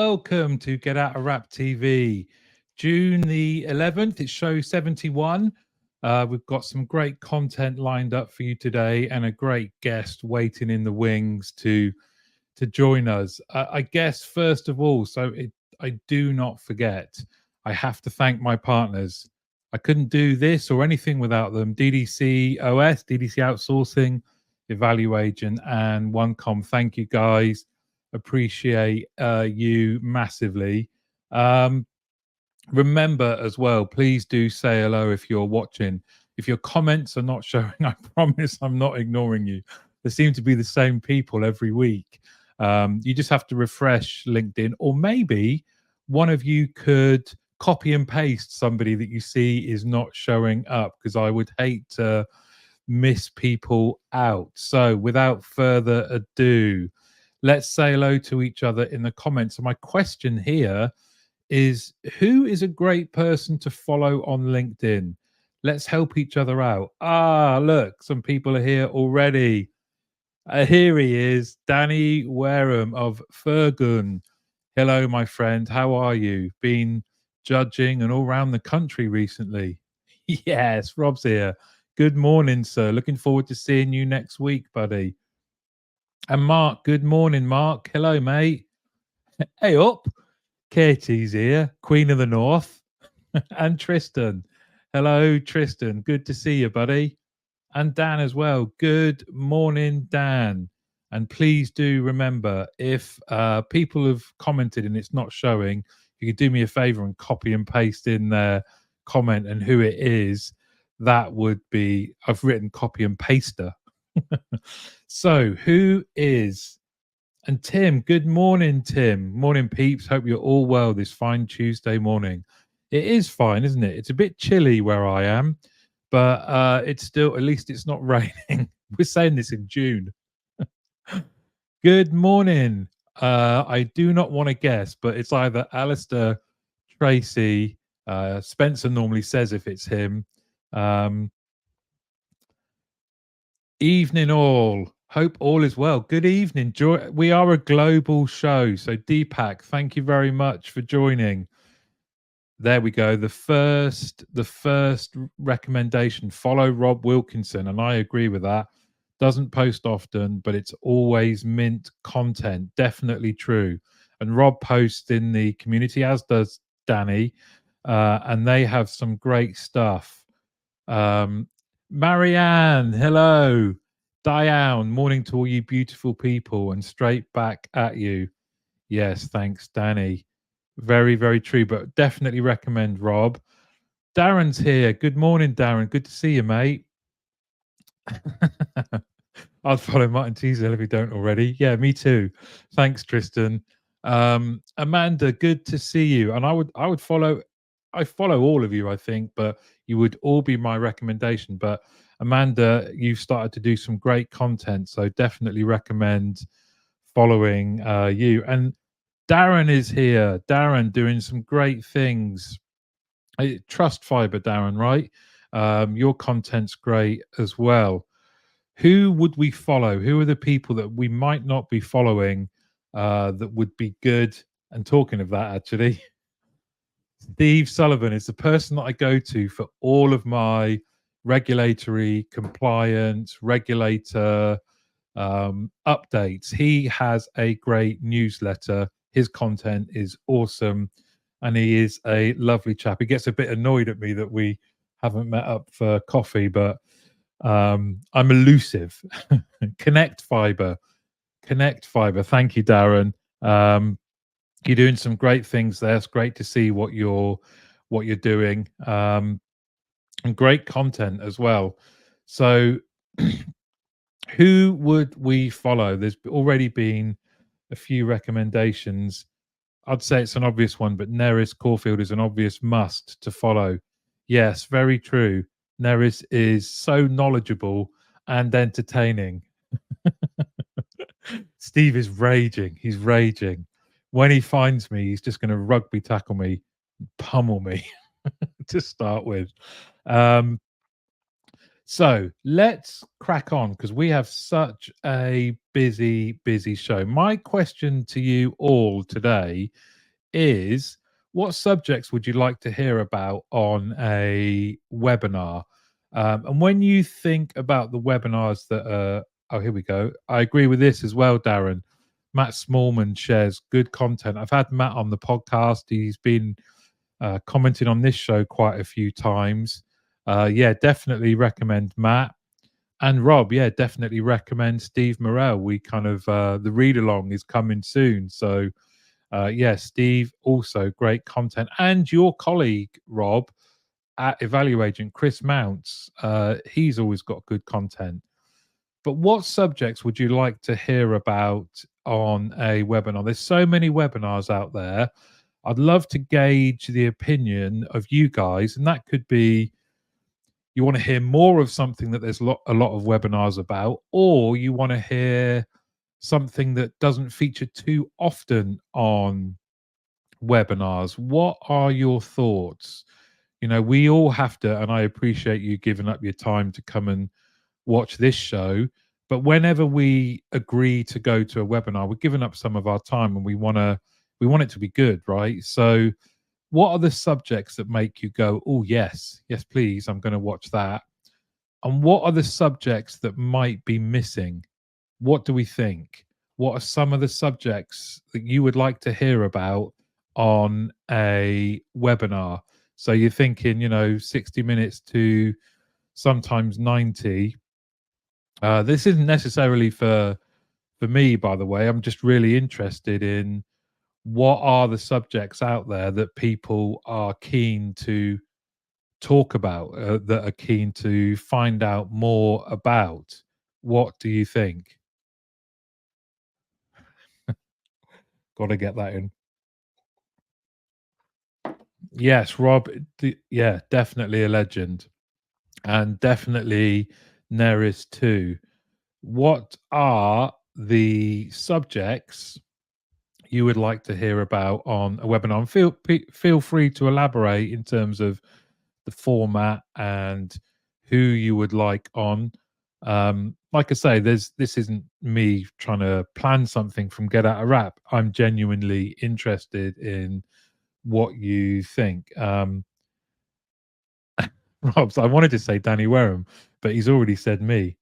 welcome to Get Out of Rap TV. June the 11th, it's show 71. We've got some great content lined up for you today and a great guest waiting in the wings to join us. I guess, first of all, I do not forget, I have to thank my partners. I couldn't do this or anything without them. DDC OS, DDC Outsourcing, Evaluation, and OneCom. Thank you, guys. Appreciate you massively. Remember as well, please do say hello if you're watching. If your comments are not showing, I promise I'm not ignoring you. There seem to be the same people every week. You just have to refresh LinkedIn, or maybe one of you could copy and paste somebody that you see is not showing up, because I would hate to miss people out. So without further ado, let's say hello to each other in the comments. So my question here is, who is a great person to follow on LinkedIn? Let's help each other out. Look, some people are here already. Here he is, Danny Wareham of Fergun. Hello, my friend. How are you? Been judging and all around the country recently. Yes, Rob's here. Good morning, sir. Looking forward to seeing you next week, buddy. And Mark, good morning, Mark. Hello, mate. Hey up. Katie's here, Queen of the North. And Tristan. Hello, Tristan. Good to see you, buddy. And Dan as well. Good morning, Dan. And please do remember, if people have commented and it's not showing, you could do me a favor and copy and paste in their comment and who it is. That would be, I've written copy and paster. So who is, and Tim, good morning, Tim. Morning, peeps. Hope you're all well this fine Tuesday morning. It is fine, isn't it? It's a bit chilly where I am, but it's still, at least it's not raining. We're saying this in June. Good morning. I do not want to guess, but it's either Alistair, Tracy, Spencer normally says if it's him. Evening all. Hope all is well. Good evening. We are a global show. So Deepak, thank you very much for joining. There we go. The first recommendation, follow Rob Wilkinson. And I agree with that. Doesn't post often, but it's always mint content. Definitely true. And Rob posts in the community, as does Danny. And they have some great stuff. Marianne, hello. Diane, morning to all you beautiful people, and straight back at you. Yes, thanks, Danny. Very, very true, but definitely recommend Rob. Darren's here. Good morning, Darren. Good to see you, mate. I'd follow Martin Teasdale if you don't already. Yeah, me too. Thanks, Tristan. Amanda, good to see you. And I follow all of you, I think, but you would all be my recommendation. But Amanda, you've started to do some great content, so definitely recommend following you. And Darren is here. Darren doing some great things. Trust Fiber, Darren, right? Your content's great as well. Who would we follow? Who are the people that we might not be following that would be good? And talking of that, actually, Steve Sullivan is the person that I go to for all of my regulatory compliance, regulator updates. He has a great newsletter. His content is awesome, and he is a lovely chap. He gets a bit annoyed at me that we haven't met up for coffee, but I'm elusive. Connect Fiber. Thank you, Darren. You're doing some great things there. It's great to see what you're doing, and great content as well. So who would we follow? There's already been a few recommendations. I'd say it's an obvious one, but Neris Caulfield is an obvious must to follow. Yes, very true. Neris is so knowledgeable and entertaining. Steve is raging. He's raging. When he finds me, he's just going to rugby tackle me, pummel me to start with. So let's crack on, because we have such a busy show. My question to you all today is what subjects would you like to hear about on a webinar? And when you think about the webinars that are, oh, here we go. I agree with this as well, Darren. Matt Smallman shares good content. I've had Matt on the podcast. He's been commented on this show quite a few times. Yeah, definitely recommend Matt. And Rob, yeah, definitely recommend Steve Morel. We kind of, the read along is coming soon. So, yeah, Steve, also great content. And your colleague, Rob, at Evaluagent, Chris Mounts, he's always got good content. But what subjects would you like to hear about on a webinar? There's so many webinars out there. I'd love to gauge the opinion of you guys, and that could be you want to hear more of something that there's a lot of webinars about, or you want to hear something that doesn't feature too often on webinars. What are your thoughts? You know, we all have to, and I appreciate you giving up your time to come and watch this show. But whenever we agree to go to a webinar, we're giving up some of our time, and we want it to be good, right? So what are the subjects that make you go, oh, yes, yes, please, I'm going to watch that? And what are the subjects that might be missing? What do we think? What are some of the subjects that you would like to hear about on a webinar? So you're thinking, 60 minutes to sometimes 90. This isn't necessarily for me, by the way. I'm just really interested in what are the subjects out there that people are keen to talk about, that are keen to find out more about. What do you think? Got to get that in. Yes, Rob. Yeah, definitely a legend, and definitely Neris too. What are the subjects you would like to hear about on a webinar? And feel free to elaborate in terms of the format and who you would like on. Like I say, this isn't me trying to plan something from Get Out a Rap. I'm genuinely interested in what you think. Rob's, I wanted to say Danny Wareham, but he's already said me.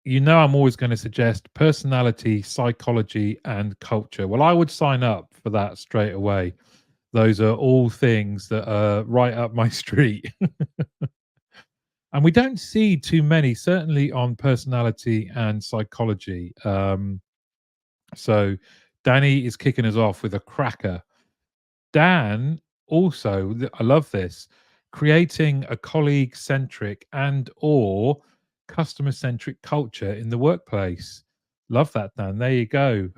I'm always going to suggest personality, psychology, and culture. Well, I would sign up for that straight away. Those are all things that are right up my street. And we don't see too many, certainly on personality and psychology. So Danny is kicking us off with a cracker. Dan also, I love this, creating a colleague centric and or customer centric culture in the workplace. Love that, Dan. There you go.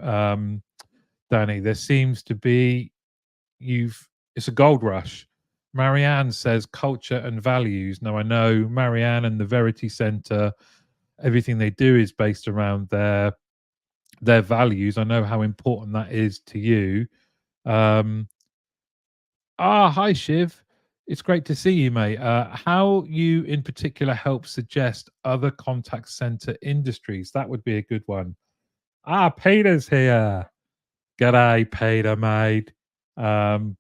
Danny, there seems to be it's a gold rush. Marianne says culture and values. Now I know Marianne and the Verity Center, everything they do is based around their values. I know how important that is to you. Um, Hi Shiv. It's great to see you, mate. How you in particular help suggest other contact center industries? That would be a good one. Peter's here. G'day, Peter, mate. Um,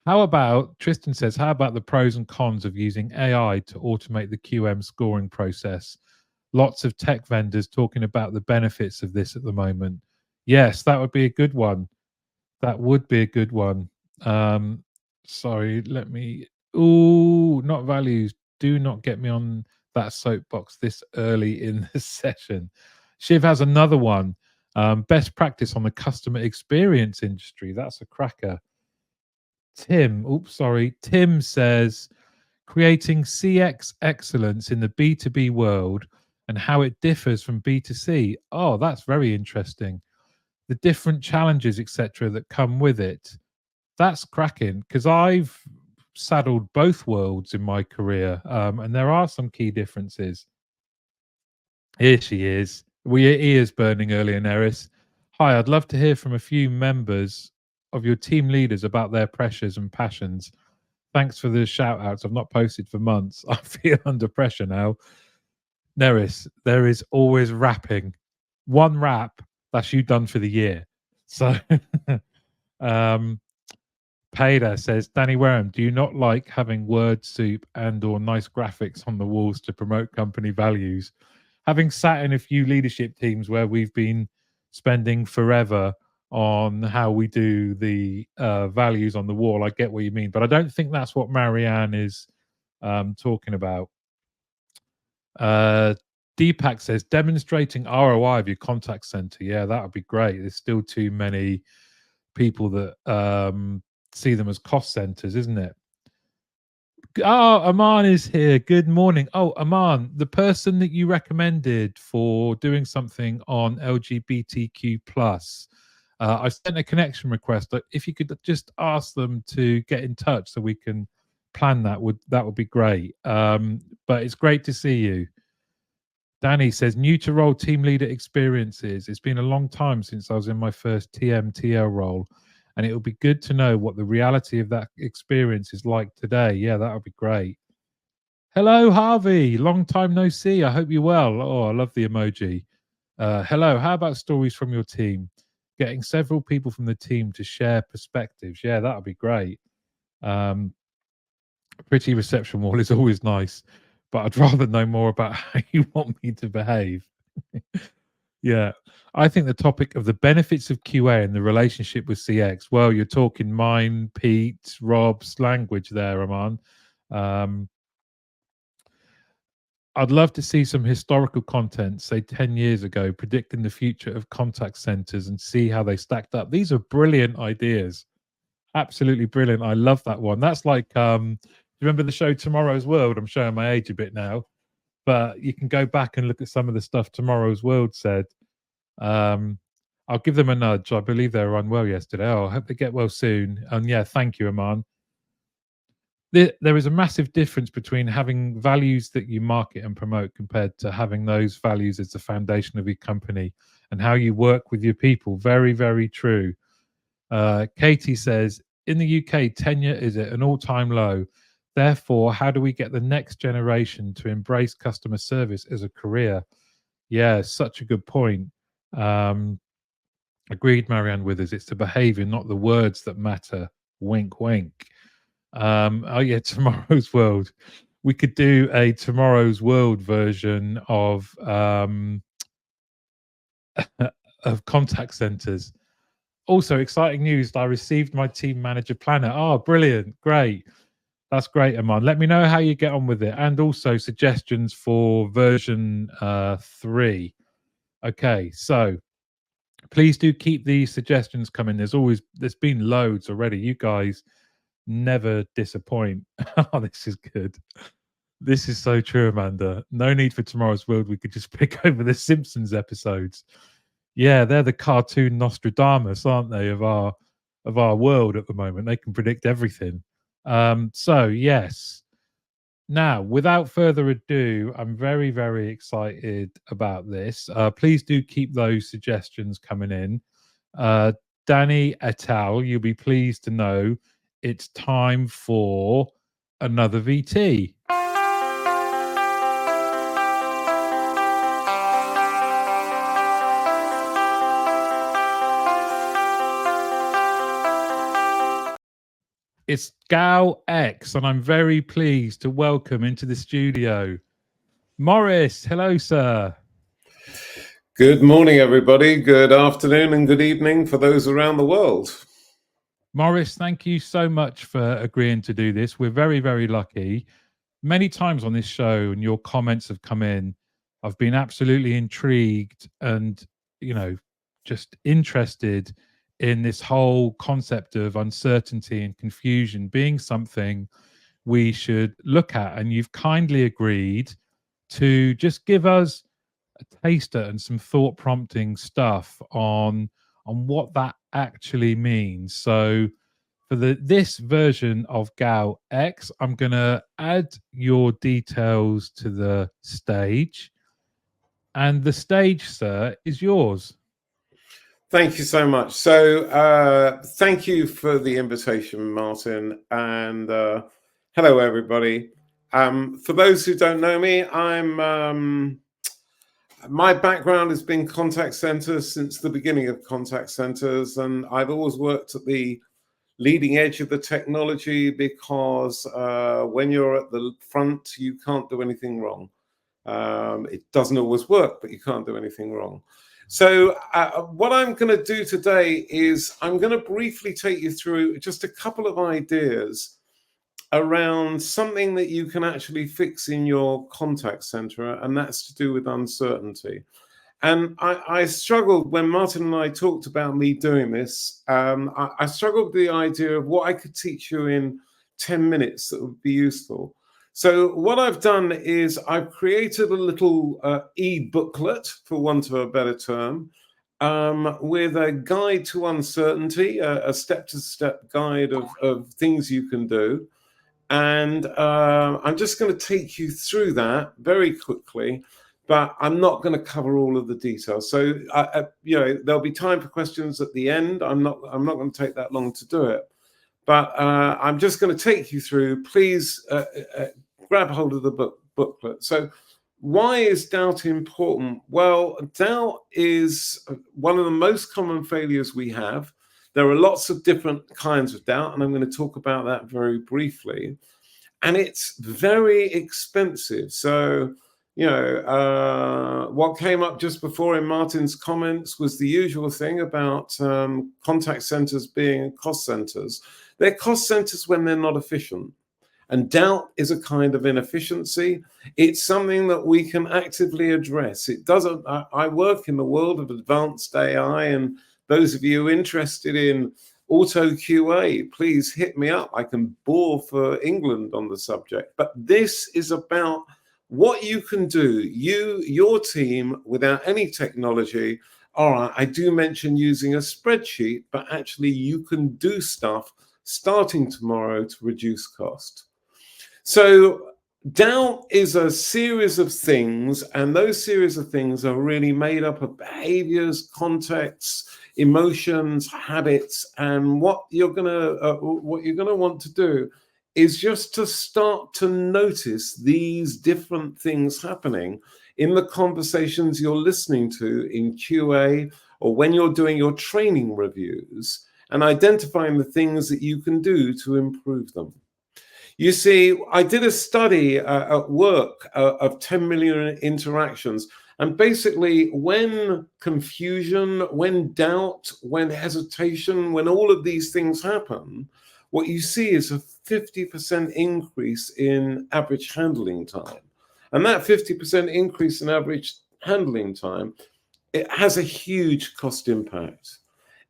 How about Tristan says, how about the pros and cons of using AI to automate the QM scoring process? Lots of tech vendors talking about the benefits of this at the moment. Yes, that would be a good one. That would be a good one. Um, Sorry, let me. Ooh, not values. Do not get me on that soapbox this early in the session. Shiv has another one. Best practice on the customer experience industry. That's a cracker. Tim says creating CX excellence in the B2B world and how it differs from B2C. Oh, that's very interesting. The different challenges, etc., that come with it. That's cracking because I've saddled both worlds in my career, and there are some key differences. Here she is. Were your ears burning earlier, Neris? Hi, I'd love to hear from a few members of your team leaders about their pressures and passions. Thanks for the shout outs. I've not posted for months. I feel under pressure now. Neris, there is always rapping. One rap, that's you done for the year. So Pader says, Danny Wareham, do you not like having word soup and or nice graphics on the walls to promote company values? Having sat in a few leadership teams where we've been spending forever on how we do the values on the wall, I get what you mean, but I don't think that's what Marianne is talking about. Deepak says, demonstrating ROI of your contact center. Yeah, that would be great. There's still too many people that see them as cost centers, isn't it? Oh, Aman is here. Good morning. Oh, Aman, the person that you recommended for doing something on LGBTQ plus, I sent a connection request. If you could just ask them to get in touch so we can plan that, would be great. But it's great to see you. Danny says, new to role team leader experiences. It's been a long time since I was in my first TMTL role, and it would be good to know what the reality of that experience is like today. Yeah, that would be great. Hello, Harvey. Long time no see. I hope you're well. Oh, I love the emoji. Hello. How about stories from your team? Getting several people from the team to share perspectives. Yeah, that would be great. Pretty reception wall is always nice, but I'd rather know more about how you want me to behave. Yeah, I think the topic of the benefits of QA and the relationship with CX. Well, you're talking mine, Pete, Rob's language there, Aman. I'd love to see some historical content, say 10 years ago, predicting the future of contact centers and see how they stacked up. These are brilliant ideas. Absolutely brilliant. I love that one. That's like, remember the show Tomorrow's World? I'm showing my age a bit now, but you can go back and look at some of the stuff Tomorrow's World said. I'll give them a nudge. I believe they were unwell yesterday. Oh, I hope they get well soon. And yeah, thank you, Aman. There is a massive difference between having values that you market and promote compared to having those values as the foundation of your company and how you work with your people. Very, very true. Katie says, in the UK, tenure is at an all-time low. Therefore, how do we get the next generation to embrace customer service as a career? Yeah, such a good point. Agreed, Marianne Withers. It's the behavior, not the words that matter. Wink, wink. Oh yeah, Tomorrow's World. We could do a Tomorrow's World version of of contact centers. Also, exciting news! I received my team manager planner. Oh, brilliant! Great. That's great, Aman. Let me know how you get on with it, and also suggestions for version 3. Okay, so please do keep these suggestions coming. There's been loads already. You guys never disappoint. Oh, this is good. This is so true, Amanda. No need for Tomorrow's World. We could just pick over the Simpsons episodes. Yeah, they're the cartoon Nostradamus, aren't they, of our world at the moment. They can predict everything. So yes. Now, without further ado, I'm very, very excited about this. Please do keep those suggestions coming in. Danny et al., you'll be pleased to know it's time for another VT. It's GOOW X, and I'm very pleased to welcome into the studio Morris. Hello, sir. Good morning, everybody. Good afternoon and good evening for those around the world. Morris, thank you so much for agreeing to do this. We're very, very lucky. Many times on this show, and your comments have come in, I've been absolutely intrigued and, just interested in this whole concept of uncertainty and confusion being something we should look at. And you've kindly agreed to just give us a taster and some thought prompting stuff on what that actually means. So for this version of GOOW X, I'm going to add your details to the stage. And the stage, sir, is yours. Thank you so much. So thank you for the invitation, Martin. And hello, everybody. For those who don't know me, I'm My background has been contact centers since the beginning of contact centers, and I've always worked at the leading edge of the technology because when you're at the front, you can't do anything wrong. It doesn't always work, but you can't do anything wrong. So what I'm going to do today is I'm going to briefly take you through just a couple of ideas around something that you can actually fix in your contact center, and that's to do with uncertainty. And I struggled when Martin and I talked about me doing this. I struggled with the idea of what I could teach you in 10 minutes that would be useful. So what I've done is I've created a little e-booklet, for want of a better term, with a guide to uncertainty, a step-to-step guide of things you can do. And I'm just going to take you through that very quickly, but I'm not going to cover all of the details. So, there'll be time for questions at the end. I'm not going to take that long to do it, but I'm just going to take you through. Please grab hold of the booklet. So, why is doubt important? Well, doubt is one of the most common failures we have. There are lots of different kinds of doubt, and I'm going to talk about that very briefly. And it's very expensive. So, what came up just before in Martin's comments was the usual thing about contact centers being cost centers. They're cost centers when they're not efficient. And doubt is a kind of inefficiency. It's something that we can actively address. It doesn't. I work in the world of advanced AI, and those of you interested in auto QA, please hit me up. I can bore for England on the subject. But this is about what you can do, your team, without any technology. All right, I do mention using a spreadsheet, but actually you can do stuff starting tomorrow to reduce cost. So doubt is a series of things, and those series of things are really made up of behaviors, contexts, emotions, habits, and what you're gonna want to do is just to start to notice these different things happening in the conversations you're listening to in QA or when you're doing your training reviews, and identifying the things that you can do to improve them. You see, I did a study at work of 10 million interactions. And basically, when confusion, when doubt, when hesitation, when all of these things happen, what you see is a 50% increase in average handling time. And that 50% increase in average handling time, it has a huge cost impact.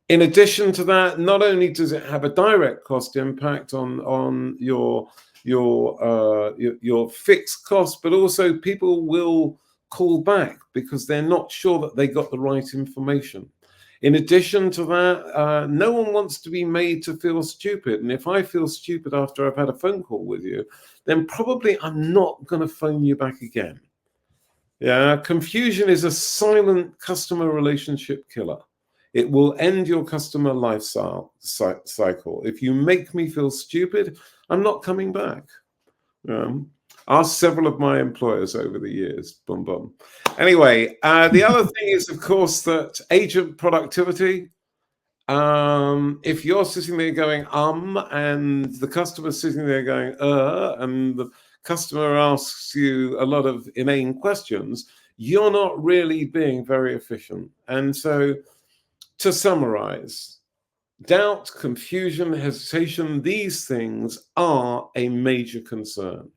In addition to that, not only does it have a direct cost impact on your fixed cost, but also people will call back because they're not sure that they got the right information. In addition to that, no one wants to be made to feel stupid. And if I feel stupid after I've had a phone call with you, then probably I'm not going to phone you back again. Yeah, confusion is a silent customer relationship killer. It will end your customer life cycle. If you make me feel stupid, I'm not coming back. Ask several of my employers over the years. Boom, boom. Anyway, the other thing is, of course, that agent productivity. If you're sitting there going, and the customer's sitting there going, and the customer asks you a lot of inane questions, you're not really being very efficient. And so, to summarize, doubt, confusion, hesitation, these things are a major concern.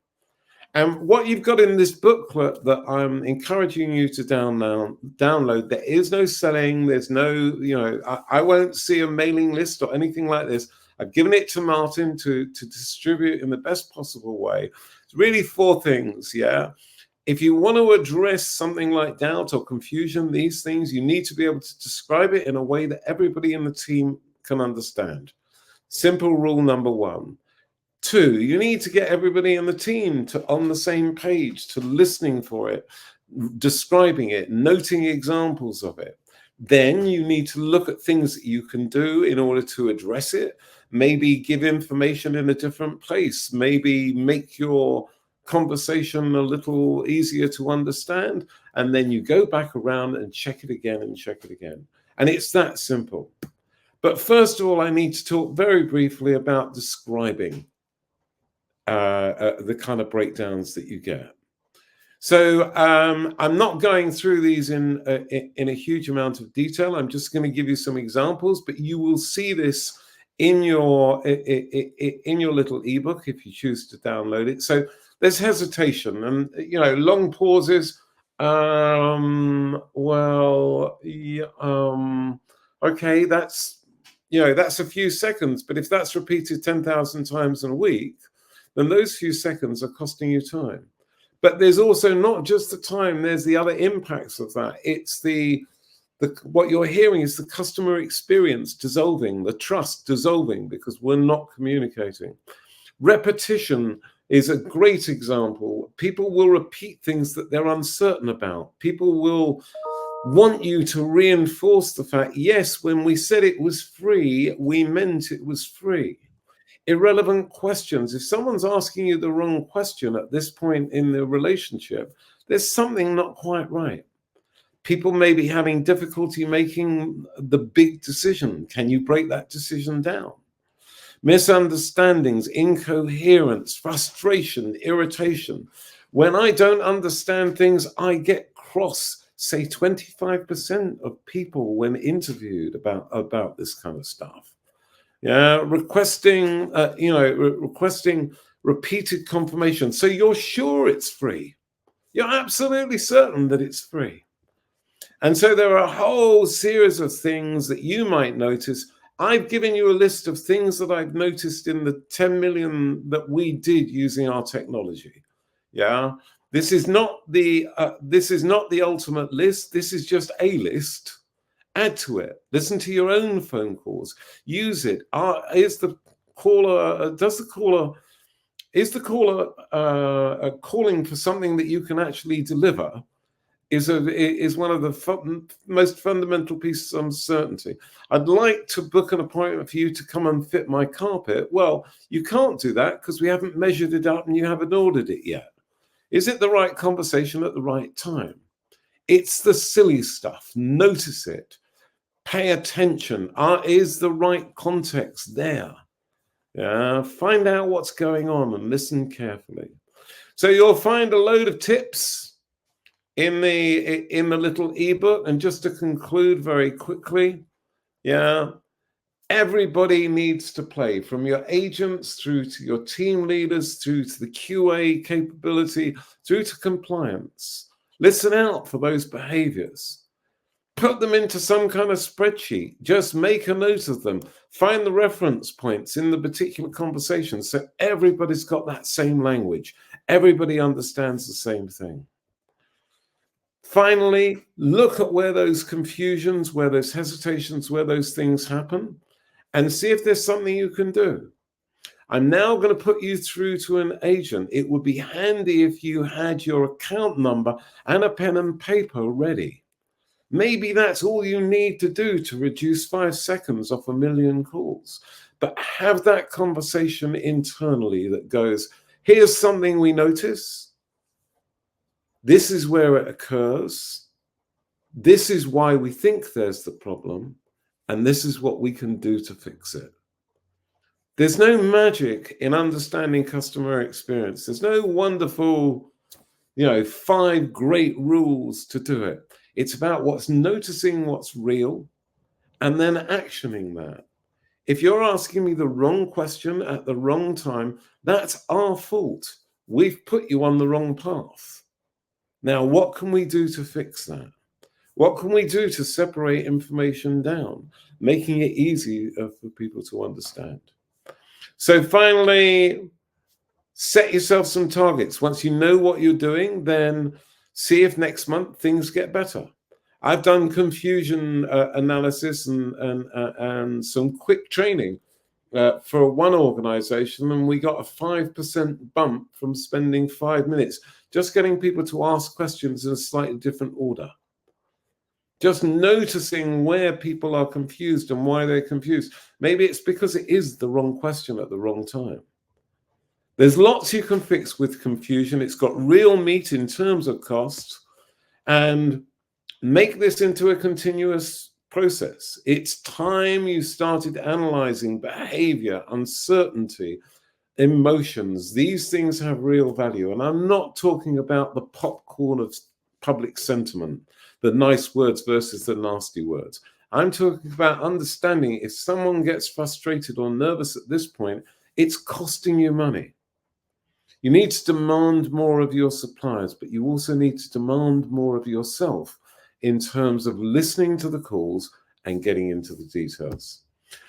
And what you've got in this booklet that I'm encouraging you to download, there is no selling, there's no, I won't see a mailing list or anything like this. I've given it to Martin to distribute in the best possible way. It's really 4 things, yeah? If you want to address something like doubt or confusion, these things, you need to be able to describe it in a way that everybody in the team can understand. Simple rule number 1. 2, you need to get everybody in the team on the same page, to listening for it, describing it, noting examples of it. Then you need to look at things that you can do in order to address it. Maybe give information in a different place. Maybe make your conversation a little easier to understand, and then you go back around and check it again and check it again. And it's that simple. But first of all, I need to talk very briefly about describing the kind of breakdowns that you get. So I'm not going through these in a huge amount of detail. I'm just going to give you some examples, but you will see this in your little ebook if you choose to download it. So there's hesitation and, you know, long pauses. Okay, that's, you know, that's a few seconds, but if that's repeated 10,000 times in a week, then those few seconds are costing you time. But there's also not just the time, there's the other impacts of that. It's what you're hearing is the customer experience dissolving, the trust dissolving because we're not communicating. Repetition is a great example. People will repeat things that they're uncertain about. People will want you to reinforce the fact, yes, when we said it was free, we meant it was free. Irrelevant questions. If someone's asking you the wrong question at this point in the relationship, there's something not quite right. People may be having difficulty making the big decision. Can you break that decision down? Misunderstandings, incoherence, frustration, irritation. When I don't understand things, I get cross. Say 25% of people when interviewed about this kind of stuff. Yeah, requesting, requesting repeated confirmation. So you're sure it's free. You're absolutely certain that it's free. And so there are a whole series of things that you might notice. I've given you a list of things that I've noticed in the 10 million that we did using our technology. Yeah, this is not the ultimate list. This is just a list. Add to it. Listen to your own phone calls. Use it. Is the caller calling for something that you can actually deliver? Is one of the most fundamental pieces of uncertainty. I'd like to book an appointment for you to come and fit my carpet. Well, you can't do that because we haven't measured it up and you haven't ordered it yet. Is it the right conversation at the right time? It's the silly stuff. Notice it. Pay attention. Is the right context there? Find out what's going on and listen carefully. So you'll find a load of tips in the little ebook. And just to conclude very quickly, everybody needs to play, from your agents through to your team leaders, through to the QA capability, through to compliance. Listen out for those behaviors. Put them into some kind of spreadsheet. Just make a note of them. Find the reference points in the particular conversation so everybody's got that same language. Everybody understands the same thing. Finally, look at where those confusions, where those hesitations, where those things happen, and see if there's something you can do. I'm now going to put you through to an agent. It would be handy if you had your account number and a pen and paper ready. Maybe that's all you need to do to reduce 5 seconds off 1 million calls. But have that conversation internally that goes, here's something we notice. This is where it occurs. This is why we think there's the problem. And this is what we can do to fix it. There's no magic in understanding customer experience. There's no wonderful, 5 great rules to do it. It's about noticing what's real and then actioning that. If you're asking me the wrong question at the wrong time, that's our fault. We've put you on the wrong path. Now, what can we do to fix that? What can we do to separate information down, making it easy for people to understand? So finally, set yourself some targets. Once you know what you're doing, then see if next month things get better. I've done confusion analysis and some quick training for one organization, and we got a 5% bump from spending 5 minutes just getting people to ask questions in a slightly different order. Just noticing where people are confused and why they're confused. Maybe it's because it is the wrong question at the wrong time. There's lots you can fix with confusion. It's got real meat in terms of cost, and make this into a continuous process. It's time you started analyzing behavior, uncertainty, emotions. These things have real value. And I'm not talking about the popcorn of public sentiment, the nice words versus the nasty words. I'm talking about understanding if someone gets frustrated or nervous at this point, it's costing you money. You need to demand more of your suppliers, but you also need to demand more of yourself in terms of listening to the calls and getting into the details.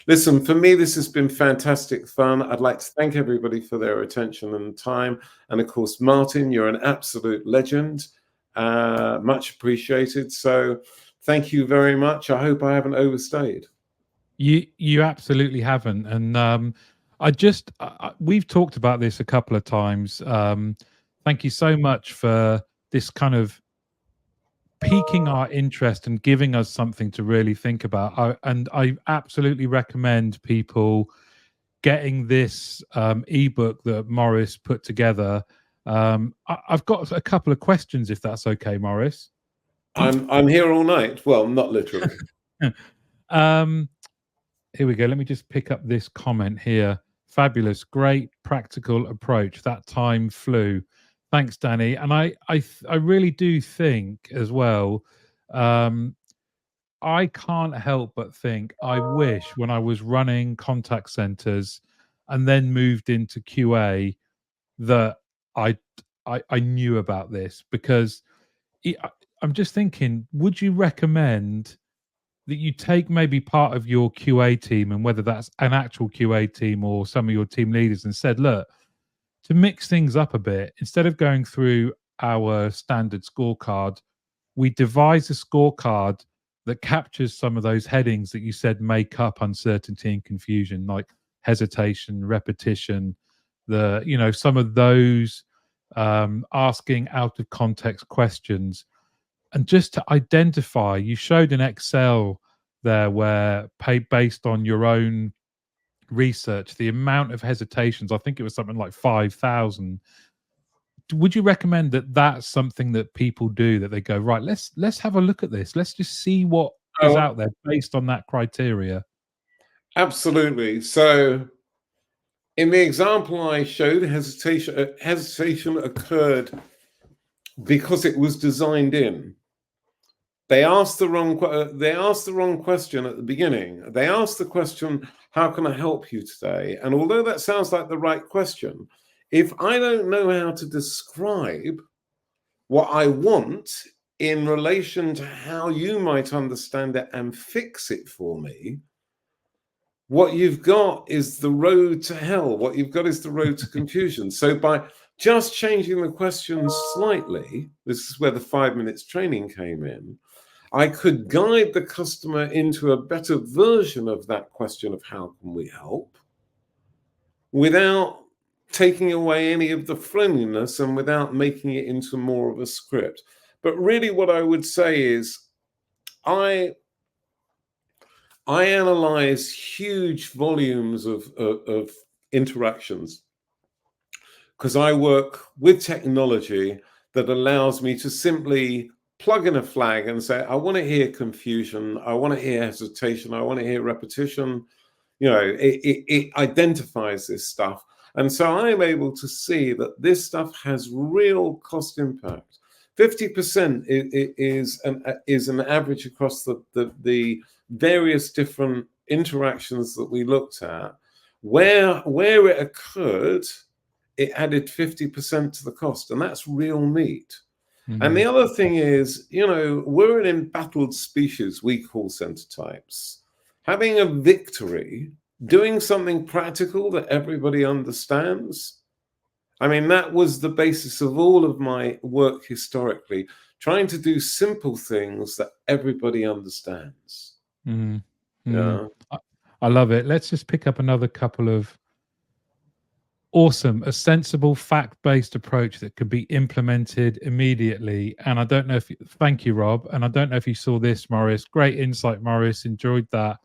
Listen, for me, this has been fantastic fun. I'd like to thank everybody for their attention and time. And of course, Martin, you're an absolute legend. Much appreciated. So thank you very much. I hope I haven't overstayed. You absolutely haven't. And we've talked about this a couple of times. Thank you so much for this kind of piquing our interest and giving us something to really think about. And I absolutely recommend people getting this ebook that Morris put together. I've got a couple of questions, if that's okay, Morris. I'm here all night. Well, not literally. Here we go. Let me just pick up this comment here. Fabulous, great practical approach. That time flew. Thanks, Danny. And I really do think as well. I can't help but think I wish when I was running contact centers and then moved into QA that I knew about this, because I'm just thinking, would you recommend that you take maybe part of your QA team, and whether that's an actual QA team or some of your team leaders, and said, look, to mix things up a bit, instead of going through our standard scorecard, we devise a scorecard that captures some of those headings that you said make up uncertainty and confusion, like hesitation, repetition, some of those asking out of context questions. And just to identify, you showed an Excel there where, based on your own research, the amount of hesitations, I think it was something like 5,000. Would you recommend that that's something that people do, that they go, right, let's have a look at this, let's just see what is out there based on that criteria? Absolutely. So in the example I showed, hesitation occurred because it was designed in. They asked the wrong question at the beginning. They asked the question, how can I help you today? And although that sounds like the right question, if I don't know how to describe what I want in relation to how you might understand it and fix it for me, what you've got is the road to hell. What you've got is the road to confusion. So by just changing the questions slightly, this is where the 5 minutes training came in, I could guide the customer into a better version of that question of how can we help, without taking away any of the friendliness and without making it into more of a script. But really what I would say is I analyze huge volumes of interactions, because I work with technology that allows me to simply plug in a flag and say, I want to hear confusion, I want to hear hesitation, I want to hear repetition. It identifies this stuff. And so I'm able to see that this stuff has real cost impact. 50% is an average across the various different interactions that we looked at. Where it occurred, it added 50% to the cost, and that's real meat. Mm-hmm. And the other thing is, we're an embattled species, we call center types. Having a victory, doing something practical that everybody understands. I mean, that was the basis of all of my work historically, trying to do simple things that everybody understands. Mm. Yeah. I love it. Let's just pick up another couple of awesome, a sensible fact-based approach that could be implemented immediately. And I don't know if, thank you, Rob. And I don't know if you saw this, Morris. Great insight, Morris. Enjoyed that.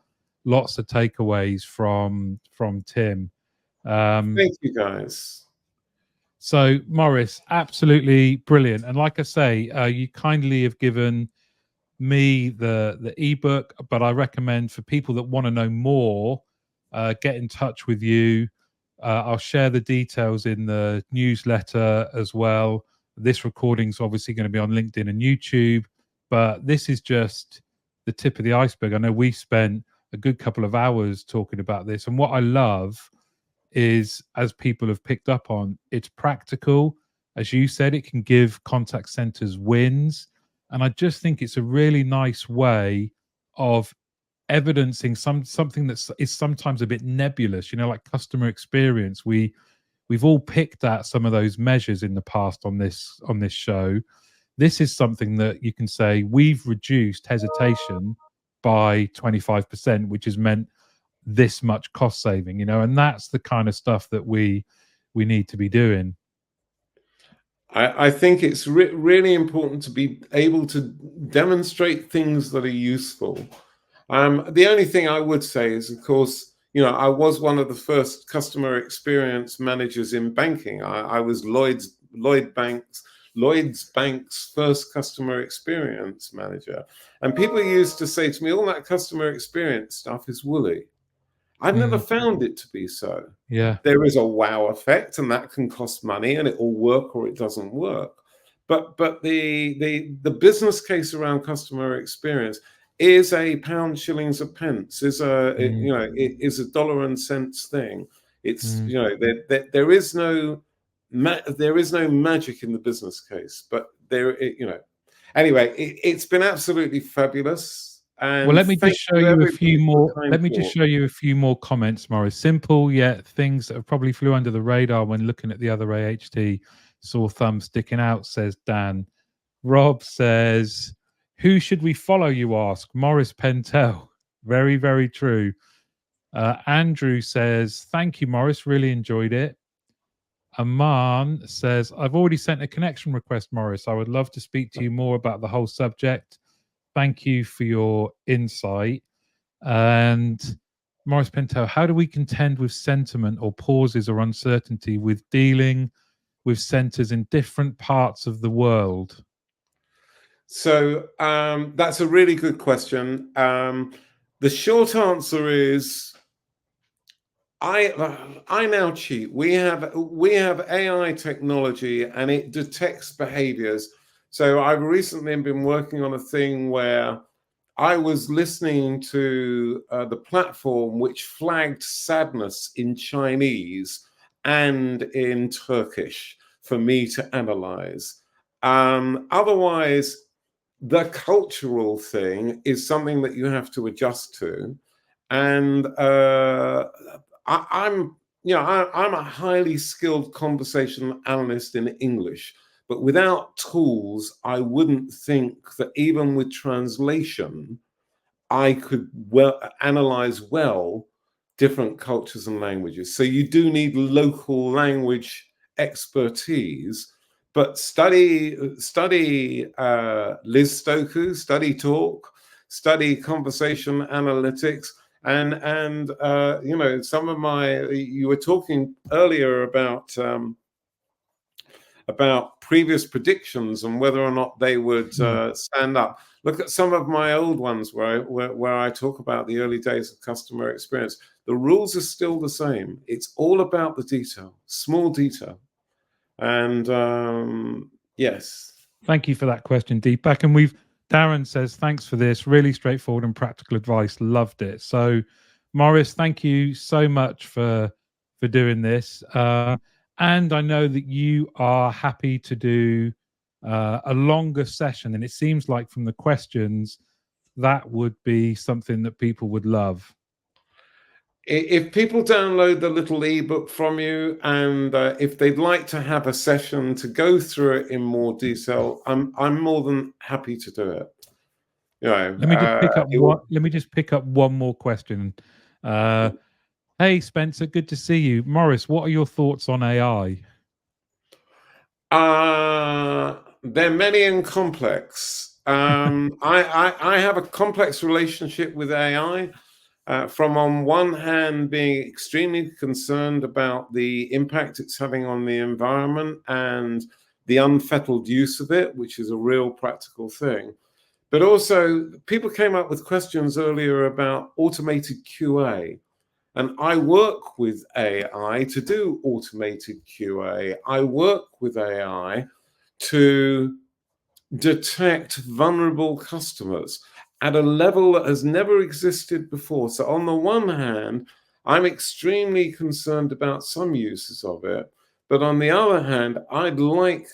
Lots of takeaways from Tim. Thank you, guys. So, Morris, absolutely brilliant. And like I say, you kindly have given me the ebook, but I recommend for people that want to know more, get in touch with you. I'll share the details in the newsletter as well. This recording's obviously going to be on LinkedIn and YouTube, but this is just the tip of the iceberg. I know we spent a good couple of hours talking about this, and what I love is, as people have picked up on, it's practical. As you said, it can give contact centers wins. And I just think it's a really nice way of evidencing something that is sometimes a bit nebulous, like customer experience. We've all picked at some of those measures in the past on this show. This is something that you can say we've reduced hesitation by 25%, which has meant this much cost saving, and that's the kind of stuff that we need to be doing. I think it's really important to be able to demonstrate things that are useful. The only thing I would say is, of course, I was one of the first customer experience managers in banking. I was Lloyd's Bank's first customer experience manager. And people used to say to me, all that customer experience stuff is woolly. I've never found it to be so. Yeah. There is a wow effect, and that can cost money, and it will work or it doesn't work. But the business case around customer experience is a pound, shillings, and pence. Is it is a dollar and cents thing. It's there is no magic in the business case, but anyway, it's been absolutely fabulous. And well, let me just show you a few more. Let me just show you a few more comments, Morris. Simple yet things that have probably flew under the radar when looking at the other AHT. Sore thumb sticking out, says Dan. Rob says, "Who should we follow?" You ask. Morris Pentel. Very, very true. Andrew says, "Thank you, Morris. Really enjoyed it." Aman says, "I've already sent a connection request, Morris. I would love to speak to you more about the whole subject. Thank you for your insight." And Morris Pentel, how do we contend with sentiment or pauses or uncertainty with dealing with centers in different parts of the world? So that's a really good question. The short answer is I now cheat. We have AI technology, and it detects behaviors. So I've recently been working on a thing where I was listening to the platform which flagged sadness in Chinese and in Turkish for me to analyze. Otherwise, the cultural thing is something that you have to adjust to. And I'm a highly skilled conversation analyst in English, but without tools, I wouldn't think that even with translation, I could analyze different cultures and languages. So you do need local language expertise, but study Liz Stokoe, study talk, study conversation analytics. And some of you were talking earlier about previous predictions and whether or not they would stand up. Look at some of my old ones where I talk about the early days of customer experience. The rules are still the same. It's all about the detail, small detail. And yes. Thank you for that question, Deepak. And Darren says, "Thanks for this. Really straightforward and practical advice. Loved it." So, Morris, thank you so much for doing this. And I know that you are happy to do a longer session. And it seems like from the questions, that would be something that people would love. If people download the little ebook from you, and if they'd like to have a session to go through it in more detail, I'm more than happy to do it. Let me just pick up one more question. Hey, Spencer, good to see you. Morris, what are your thoughts on AI? They're many and complex. I have a complex relationship with AI. from on one hand being extremely concerned about the impact it's having on the environment and the unfettered use of it, which is a real practical thing. But also, people came up with questions earlier about automated QA. And I work with AI to do automated QA. I work with AI to detect vulnerable customers at a level that has never existed before. So on the one hand, I'm extremely concerned about some uses of it. But on the other hand, I'd like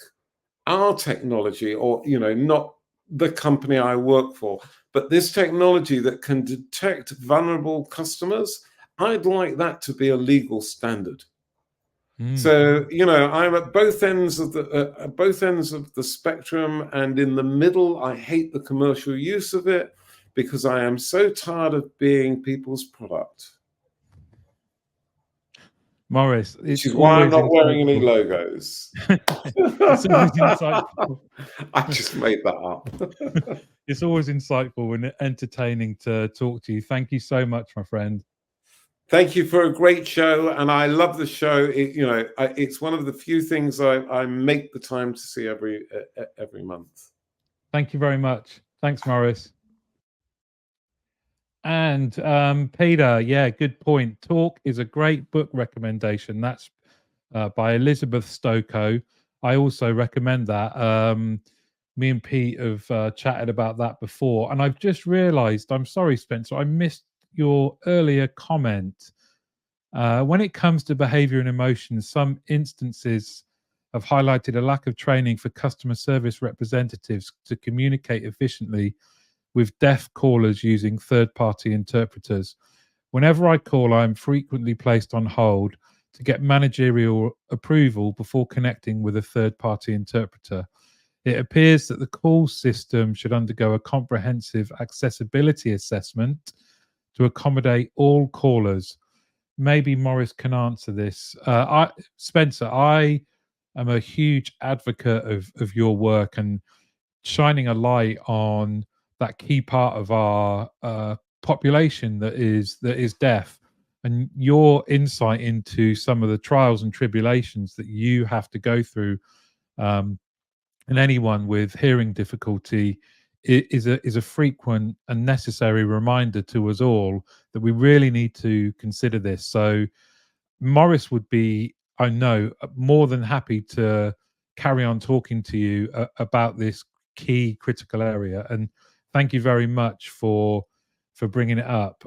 our technology, or, not the company I work for, but this technology that can detect vulnerable customers, I'd like that to be a legal standard. So, I'm at both ends of the spectrum, and in the middle, I hate the commercial use of it because I am so tired of being people's product. Morris, Which it's is why I'm always not wearing any insightful. logos. It's always insightful. I just made that up. It's always insightful and entertaining to talk to you. Thank you so much, my friend. Thank you for a great show, and I love the show. It's one of the few things I make the time to see every month. Thank you very much. Thanks, Morris. And Peter, yeah, good point. Talk is a great book recommendation. That's by Elizabeth Stokoe. I also recommend that. Me and Pete have chatted about that before, and I've just realised. I'm sorry, Spencer, I missed your earlier comment. When it comes to behaviour and emotions, some instances have highlighted a lack of training for customer service representatives to communicate efficiently with deaf callers using third-party interpreters. Whenever I call, I am frequently placed on hold to get managerial approval before connecting with a third-party interpreter. It appears that the call system should undergo a comprehensive accessibility assessment to accommodate all callers. Maybe Morris can answer this. Spencer, I am a huge advocate of your work and shining a light on that key part of our population that is deaf, and your insight into some of the trials and tribulations that you have to go through, and anyone with hearing difficulty is a frequent and necessary reminder to us all that we really need to consider this. So Morris would be, I know, more than happy to carry on talking to you about this key critical area. And thank you very much for bringing it up.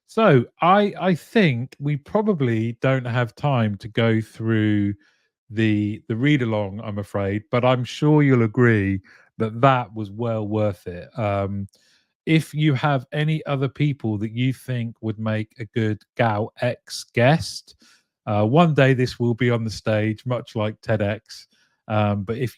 So I think we probably don't have time to go through the read along, I'm afraid, but I'm sure you'll agree that that was well worth it. If you have any other people that you think would make a good GOW X guest, one day this will be on the stage, much like TEDx. But if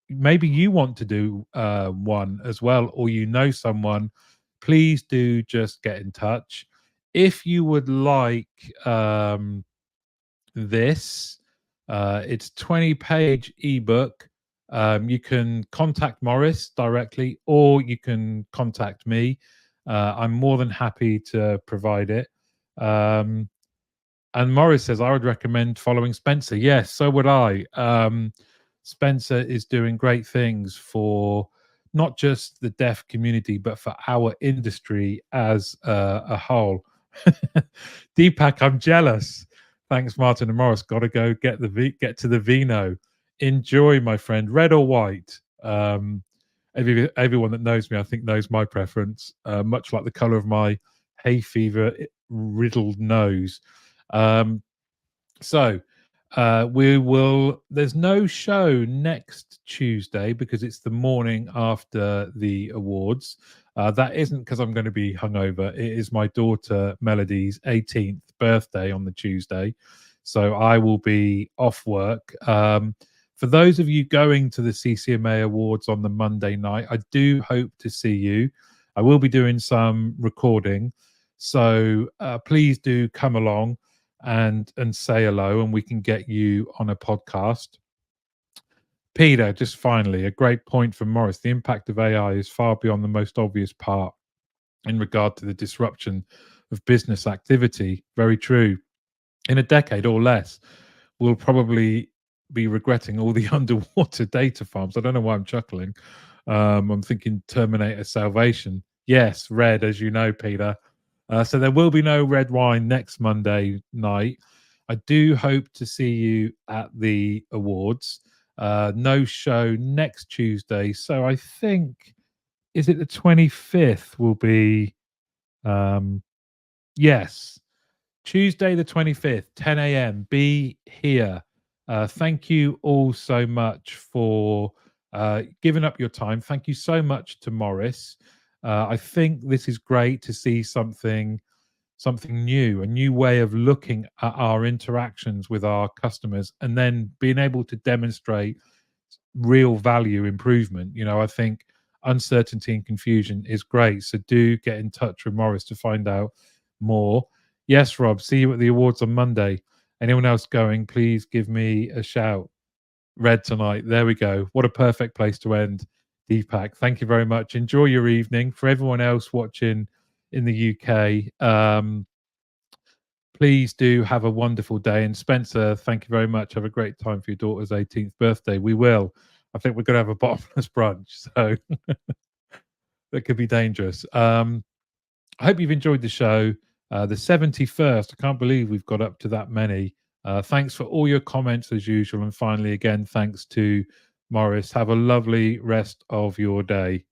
maybe you want to do one as well, or you know someone, please do just get in touch. If you would like this, it's 20-page ebook. You can contact Morris directly, or you can contact me. I'm more than happy to provide it. And Morris says, I would recommend following Spencer. Yes, so would I. Spencer is doing great things for not just the deaf community, but for our industry as a whole. Deepak, I'm jealous. Thanks, Martin and Morris. Got to go get to the vino. Enjoy, my friend. Red or white? Everyone that knows me, I think, knows my preference. Much like the color of my hay fever riddled nose. So we will. There's no show next Tuesday because it's the morning after the awards. That isn't because I'm going to be hungover. It is my daughter Melody's 18th birthday on the Tuesday, so I will be off work. For those of you going to the CCMA Awards on the Monday night, I do hope to see you. I will be doing some recording, so please do come along and say hello, and we can get you on a podcast. Peter, just finally, a great point from Morris. The impact of AI is far beyond the most obvious part in regard to the disruption of business activity. Very true. In a decade or less, we'll probably be regretting all the underwater data farms. I don't know why I'm chuckling. I'm thinking Terminator Salvation. Yes, red, as you know, Peter. So there will be no red wine next Monday night. I do hope to see you at the awards. No show next Tuesday. So I think, is it the 25th will be, yes, Tuesday the 25th, 10 a.m. Be here. Thank you all so much for giving up your time. Thank you so much to Morris. I think this is great to see something new, a new way of looking at our interactions with our customers, and then being able to demonstrate real value improvement. I think uncertainty and confusion is great. So do get in touch with Morris to find out more. Yes, Rob, see you at the awards on Monday. Anyone else going, please give me a shout. Red tonight. There we go. What a perfect place to end. Deepak, thank you very much. Enjoy your evening. For everyone else watching in the UK, please do have a wonderful day. And Spencer, thank you very much. Have a great time for your daughter's 18th birthday. We will. I think we're going to have a bottomless brunch. So that could be dangerous. I hope you've enjoyed the show. The 71st. I can't believe we've got up to that many. Thanks for all your comments as usual. And finally, again, thanks to Morris. Have a lovely rest of your day.